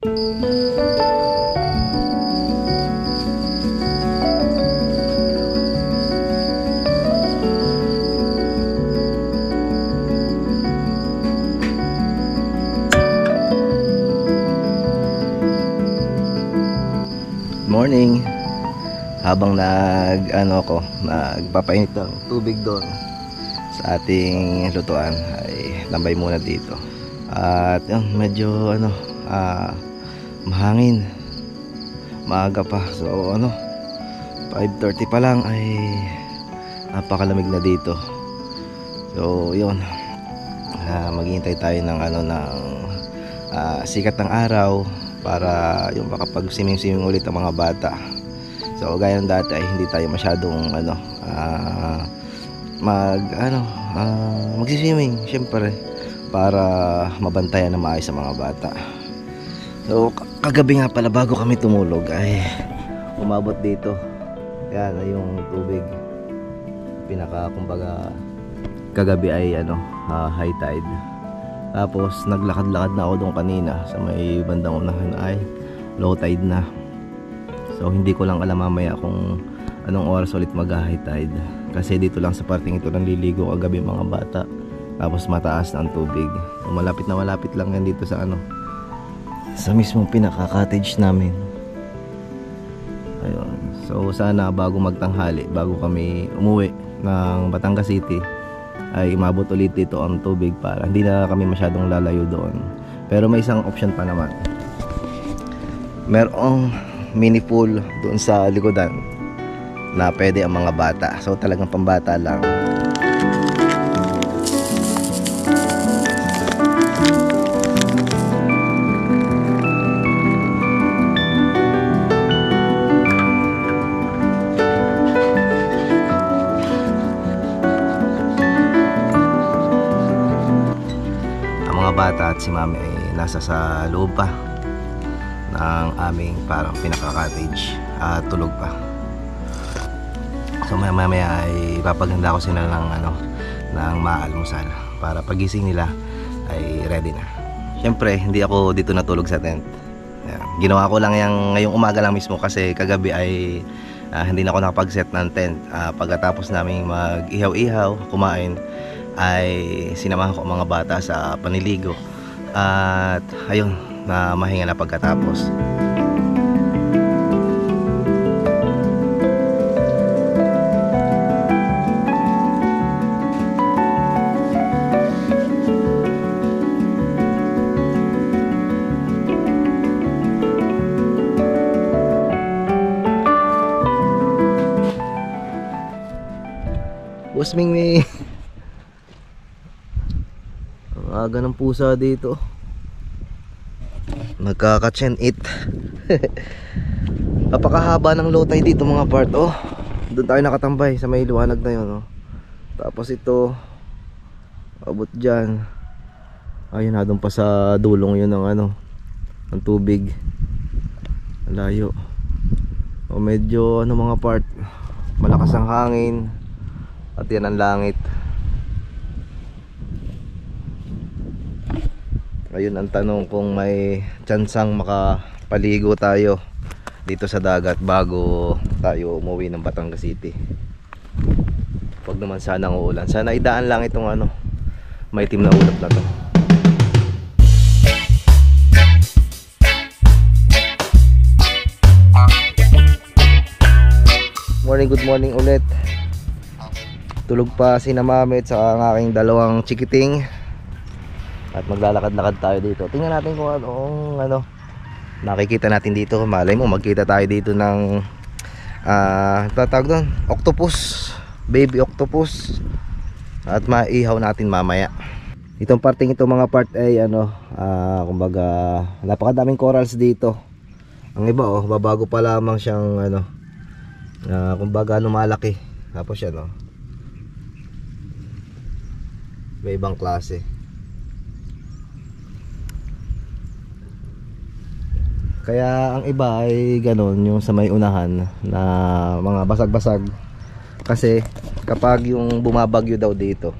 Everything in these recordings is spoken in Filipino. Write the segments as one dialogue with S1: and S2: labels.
S1: Morning. Habang nagpapainit ng tubig doon sa ating lutuan, ay lambay muna dito. At yun, medyo mahangin, maaga pa. So 5:30 pa lang ay napakalamig na dito. So yun, maghihintay tayo ng sikat ng araw para yung makapag-swimming ulit ang mga bata. So gaya ng dati ay hindi tayo masyadong magsiswimming, syempre para mabantayan na maayos sa mga bata. So kagabi nga pala, bago kami tumulog, ay umabot dito. Yan ay yung tubig. Kumbaga kagabi ay high tide. Tapos naglakad-lakad na ako doon kanina sa may bandang unahan ay low tide na. So hindi ko lang alam mamaya kung anong oras ulit mag-high tide, kasi dito lang sa parting ito nanliligo kagabi mga bata. Tapos mataas na ang tubig. So malapit lang yan dito sa sa mismong pinaka-cottage namin. Ayun. So sana bago magtanghali, bago kami umuwi ng Batangas City, ay umabot ulit dito ang tubig para hindi na kami masyadong lalayo doon. Pero may isang option pa naman. Merong mini pool doon sa likodan na pwede ang mga bata. So talagang pambata lang. Ang mga bata at si mami ay nasa sa loob pa ng aming parang pinaka-cottage, tulog pa. So mamaya ay papaganda ko sila ng maalmusal para pagising nila ay ready na. Siyempre hindi ako dito natulog sa tent. Ayan. Ginawa ko lang ngayong umaga lang mismo, kasi kagabi ay hindi na ako nakapag-set ng tent. Pagkatapos naming mag-ihaw-ihaw, kumain, ay sinamahan ko ang mga bata sa paniligo. At ayun, na mahinga na pagkatapos. Busming may ang aga ng pusa dito. Nagkaka-chen it. Napakahaba ng low tide dito mga part. Doon tayo nakatambay sa may liwanag na yun. Tapos ito abot dyan. Ayun na, doon pa sa dulong yun ng ng tubig. Layo. Medyo mga part, malakas ang hangin. At yan ang langit. Ayun ang tanong, kung may tsansang makapaligo tayo dito sa dagat bago tayo umuwi ng Batangas City. Huwag naman sanang uulan. Sana idaan lang itong may itim na ulap na to. Good morning ulit. Tulog pa si Mami at saka ang aking dalawang chikiting. At maglalakad-lakad tayo dito. Tingnan natin kung anong nakikita natin dito. Malay mo magkita tayo dito ng tatawag doon, octopus, baby octopus. At maihaw natin mamaya. Itong parting ito mga part ay kumbaga napakadaming corals dito. Ang iba babago pa lamang siyang kumbaga lumalaki. Tapos yan may ibang klase. Kaya ang iba ay ganoon, yung sa may unahan na mga basag-basag. Kasi kapag yung bumabagyo daw dito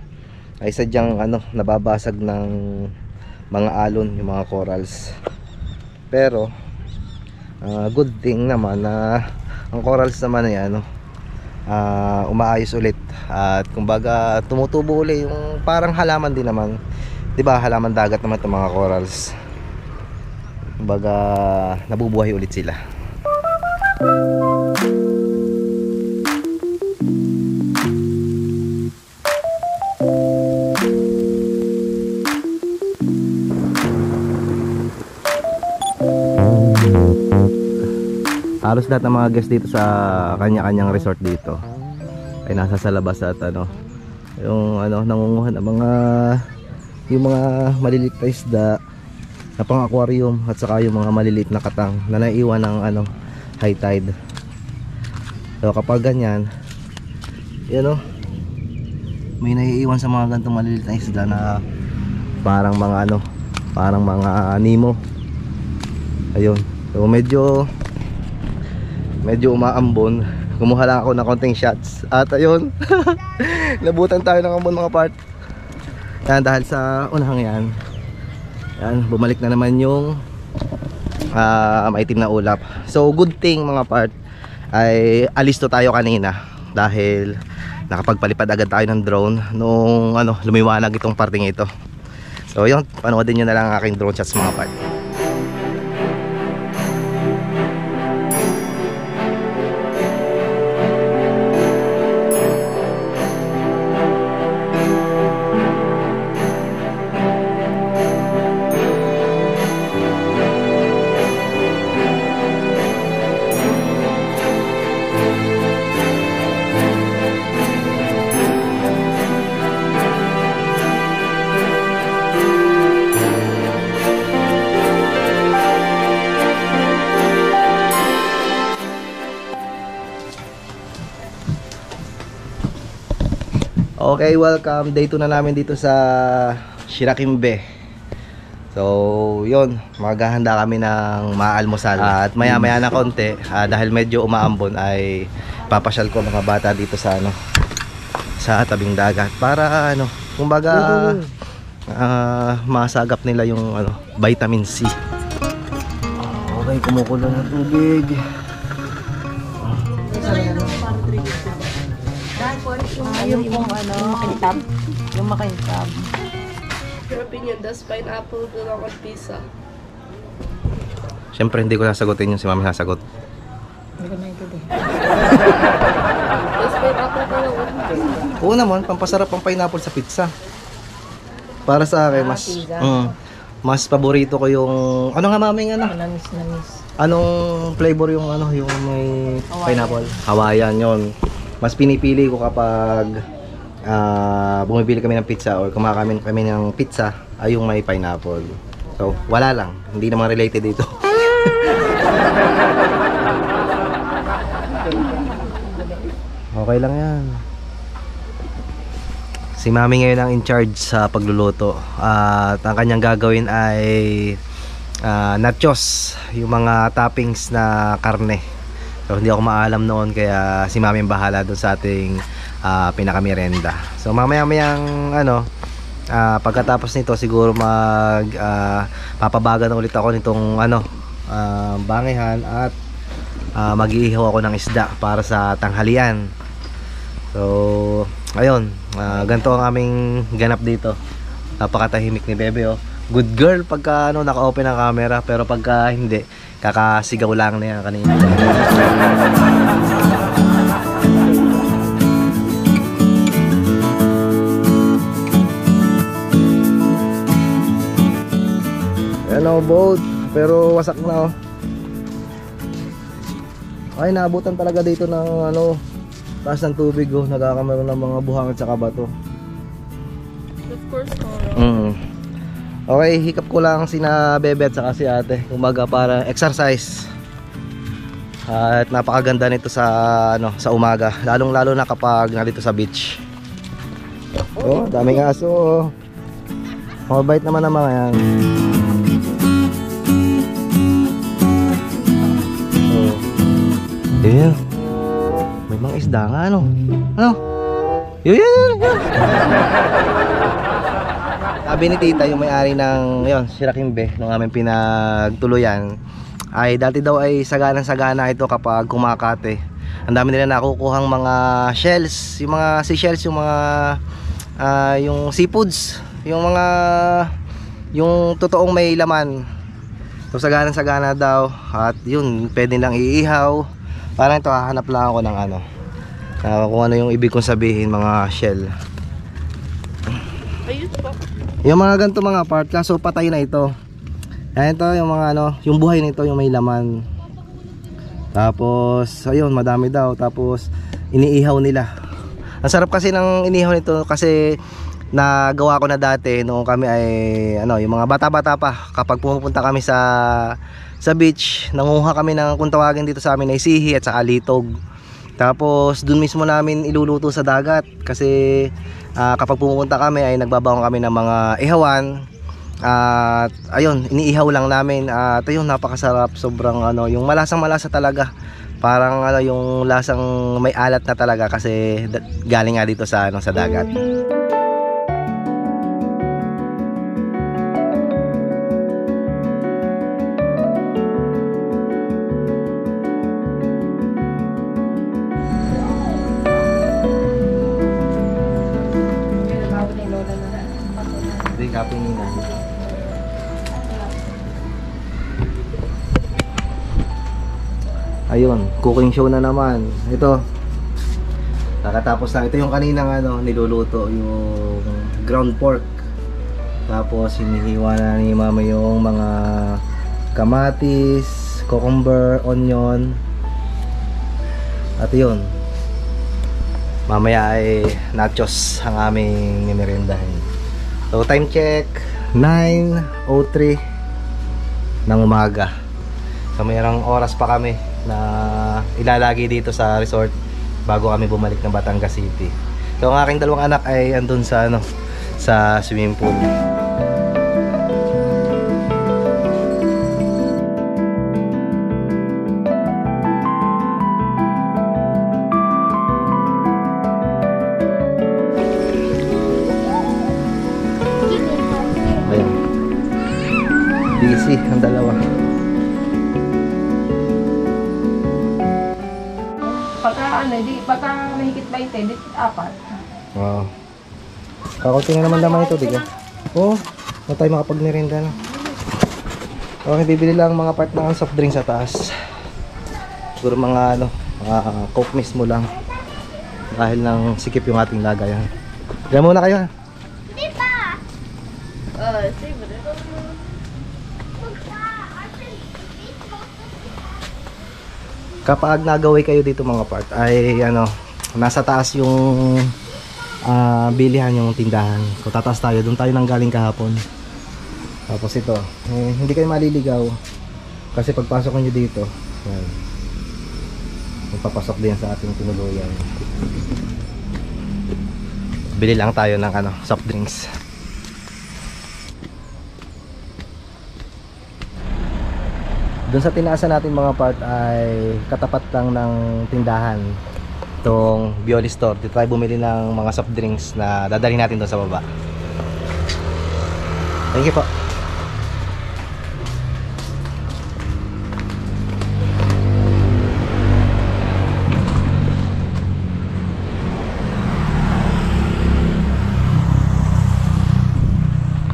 S1: ay sadyang nababasag ng mga alon yung mga corals. Pero good thing naman na ang corals naman ay ano, umaayos ulit. At kumbaga tumutubo ulit yung parang halaman din naman, 'di ba? Halaman dagat naman itong mga corals. Kumbaga nabubuhay ulit sila. Halos lahat ng mga guests dito sa kanya-kanyang resort dito ay nasa sa labas at ano, yung ano, nangunguhan ng mga yung mga maliliit na isda na pang aquarium at saka yung mga maliliit na katang na naiiwan ng ano, high tide. So kapag ganyan, yan o, may naiiwan sa mga gantong maliliit na isda na parang mga ano, parang mga Nemo. Ayun, so medyo umaambon. Kumuha lang ako ng konting shots at ayun, nabutan tayo ng ambon mga part. Yan, dahil sa unahang yan, bumalik na naman yung maitim na ulap. So good thing mga part ay alisto tayo kanina dahil nakapagpalipad agad tayo ng drone nung ano, lumiwanag itong parting ito. So yun, panoodin nyo na lang ang aking drone shots mga part. Okay, welcome. Day 2 na namin dito sa Shirakimbe. So, yun, maghahanda kami ng maalmusal. At maya-maya na konti, dahil medyo umaambon, ay papasyal ko mga bata dito sa ano, sa tabing dagat para ano, kumbaga masagap nila yung ano, vitamin C. Okay, kumukulo ng tubig.
S2: Yung ano, makintab. Yung makintab.
S3: Your opinion, does pineapple belong on pizza?
S1: Siyempre hindi ko sasagutin yung si mami sasagot.
S2: Hindi ko naintindihan.
S3: Does pineapple belong on pizza?
S1: Oo naman, pampasarap ang pineapple sa pizza. Para sa akin, mas paborito ko yung ano nga maming ano?
S2: Namis.
S1: Anong flavor yung ano, yung may pineapple? Hawaiian yon. Mas pinipili ko kapag bumibili kami ng pizza or kumakain kami ng pizza ay yung may pineapple. So, wala lang. Hindi naman related dito. Okay lang yan. Si mami ngayon ang in charge sa pagluluto. At ang kanyang gagawin ay nachos, yung mga toppings na karne. So hindi ako maalam noon, kaya si mami ang bahala doon sa ating pinakamerenda. So mamaya-mayang ano, pagkatapos nito siguro papabaga na ulit ako nitong ano, bangihan at mag-iihaw ako ng isda para sa tanghalian. So ayun, ganito ang aming ganap dito. Napakatahimik ni Bebe, oh. Good girl pagka ano, naka-open ang camera, pero pagka hindi, kakasigaw lang na yan kanina. Ayan o, boat, pero wasak na, oh. Ay, naabutan talaga dito ng ano, taas ng tubig, oh. Nagkakameron ng mga buhangin at saka bato.
S3: Of course, Cora.
S1: Okay, hikap ko lang sina Bebe at saka si ate, umaga para exercise. At napakaganda nito sa ano, sa umaga, lalong-lalo na kapag nandito sa beach. Oh, daming aso. Mabait naman ang mga yan. Oh. Yeah. May mga isda nga, ano? Ano? Yun. sabi ni tita, yung may-ari ng yon, Sirakimbe, nung aming pinagtuluyan, ay dati daw ay sagana ito kapag kumakate. Ang dami nila nakukuhang mga shells, yung mga seashells, yung mga yung seafoods, yung totoong may laman. So sagana daw, at yun pwede lang iihaw. Parang ito, hahanap lang ako ng ano, kung ano yung ibig kong sabihin, mga shell.
S3: Ayun po.
S1: Yung mga ganito mga part, kaso patay na ito. Ayan ito, yung mga ano, yung buhay nito, yung may laman. Tapos, ayun, madami daw. Tapos, iniihaw nila. Ang sarap kasi ng inihaw nito kasi nagawa ko na dati noong kami ay, ano, yung mga bata-bata pa. Kapag pumupunta kami sa beach, nanguha kami ng, kung tawagin dito sa amin, ay sihi at saka litog. Tapos dun mismo namin iluluto sa dagat kasi kapag pumunta kami ay nagbabawang kami ng mga ihawan, at ayun, iniihaw lang namin, at ayun, napakasarap, sobrang ano, yung malasang-malasa talaga. Parang ano, yung lasang may alat na talaga kasi galing nga dito sa ano, sa dagat. Hindi kapinin na. Ayun, cooking show na naman. Ito, nakatapos na. Ito yung kaninang ano, niluluto, yung ground pork. Tapos hinihiwa na ni mama yung mga kamatis, cucumber, onion. At yun, mamaya ay nachos ang aming meriendahin. So time check, 9:03 ng umaga. So mayroong oras pa kami na ilalagi dito sa resort bago kami bumalik ng Batangas City. So ang aking dalawang anak ay andun sa ano, sa swimming pool. Ayun. Busy ang dalawa.
S2: Pagka mahigit 20, di 4.
S1: Oo. Kakunti na naman naman ito, diga. Oo, na tayo makapag-merienda na. Okay, bibili lang mga part ng soft drink sa taas. Siguro mga ano, mga coke mismo lang. Dahil nang sikip yung ating lagayan. Diyan muna kayo ha.
S3: Siyempre.
S1: Kapag nagaway kayo dito mga part ay ano, nasa taas yung bilihan, yung tindahan. Kung tataas tayo, doon tayo nang galing kahapon. Tapos ito, hindi kayo maliligaw kasi pagpasok nyo dito, yan, magpapasok din sa ating tinuluyan. Bili lang tayo ng ano, soft drinks. Doon sa tinaasan natin mga part ay katapat lang ng tindahan, itong Bioli Store. Dito tayo bumili ng mga soft drinks na dadalhin natin doon sa baba. Thank you po.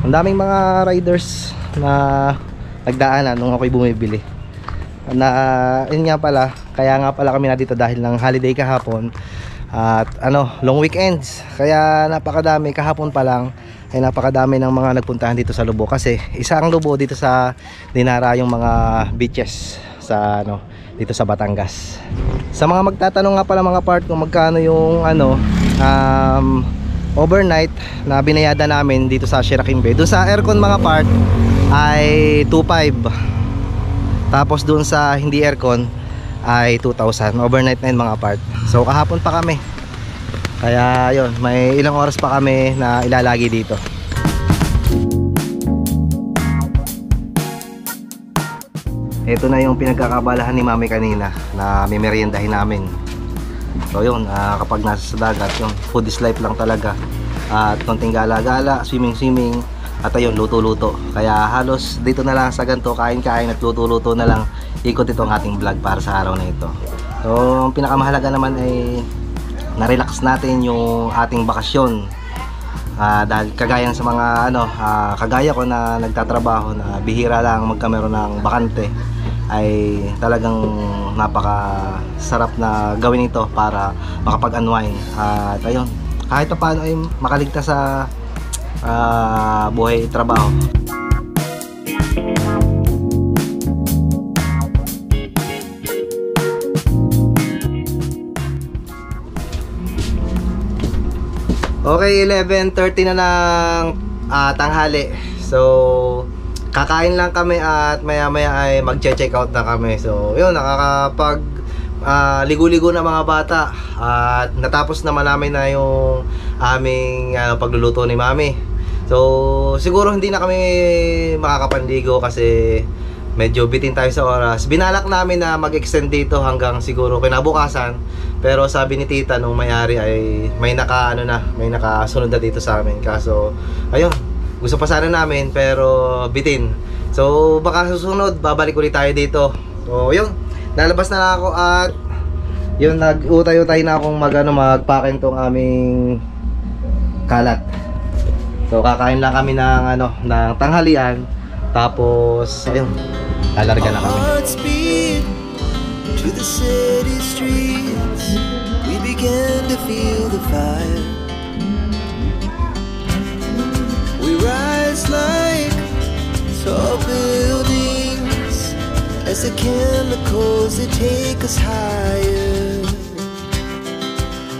S1: Ang daming mga riders na nagdaanan nung ako'y bumibili. Na yun nga pala, kaya nga pala kami na dito dahil ng holiday kahapon at ano, long weekends. Kaya napakadami, kahapon pa lang ay napakadami ng mga nagpuntahan dito sa Lubo kasi isang Lubo dito sa Dinara yung mga beaches sa ano, dito sa Batangas. Sa mga magtatanong nga pala mga part kung magkano yung ano, overnight na binayada namin dito sa Sirakimbe. Doon sa aircon mga part ay 2,500. Tapos doon sa hindi aircon ay 2,000. Overnight na yun mga part. So kahapon pa kami. Kaya yun, may ilang oras pa kami na ilalagi dito. Ito na yung pinagkakabalahan ni Mami kanina na may meriendahin namin. So yun, kapag nasa dagat, yung food is life lang talaga. At konting gala-gala, swimming. At ayun, luto-luto. Kaya halos dito na lang sa ganito, kain-kain at luto-luto na lang ikot itong ating vlog para sa araw na ito. So, ang pinakamahalaga naman ay na-relax natin yung ating bakasyon. Dahil kagaya sa mga kagaya ko na nagtatrabaho na bihira lang magkameron ng bakante, ay talagang napaka-sarap na gawin ito para makapag-unwind. At ayun, kahit pa paano ay makaligtas sa buhay trabaho. Okay, 11:30 na ng tanghali. So, kakain lang kami at maya-maya ay mag-check out na kami. So, yun, nakakapag ligo-ligo na mga bata. At natapos naman namin na yung aming pagluluto ni Mami. So, siguro hindi na kami makakapanligo kasi medyo bitin tayo sa oras. Binalak namin na mag-extend dito hanggang siguro kinabukasan. Pero sabi ni tita nung may-ari ay may nakasunod na dito sa amin. Kaso, ayun, gusto pa sana namin pero bitin. So, baka susunod, babalik ulit tayo dito. So, yun, lalabas na lang ako at yun, nag-utay-utay na akong magpakin tong aming kalat. So, kakain lang kami ng tanghalian. Tapos, ayun, lalarga na kami. To the city streets, we began to feel the fire. We rise like tall buildings as the chemicals that take us higher.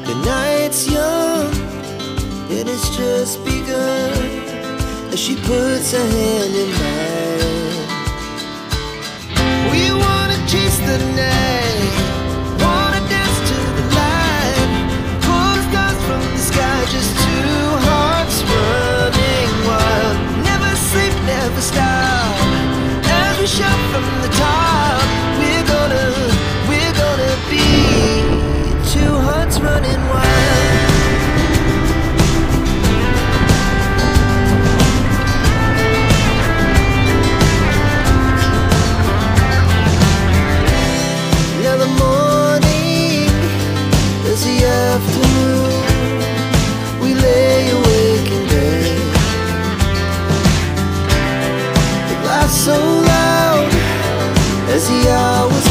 S1: The night's young, it has just begun as she puts her hand in mine. We wanna chase the night, wanna dance to the light, pull the stars from the sky, just two hearts running wild. Never sleep, never stop, as we shout from the top. We're gonna be two hearts running wild. Now the morning is the afternoon. We lay awake in bed. The laughs so loud as the hours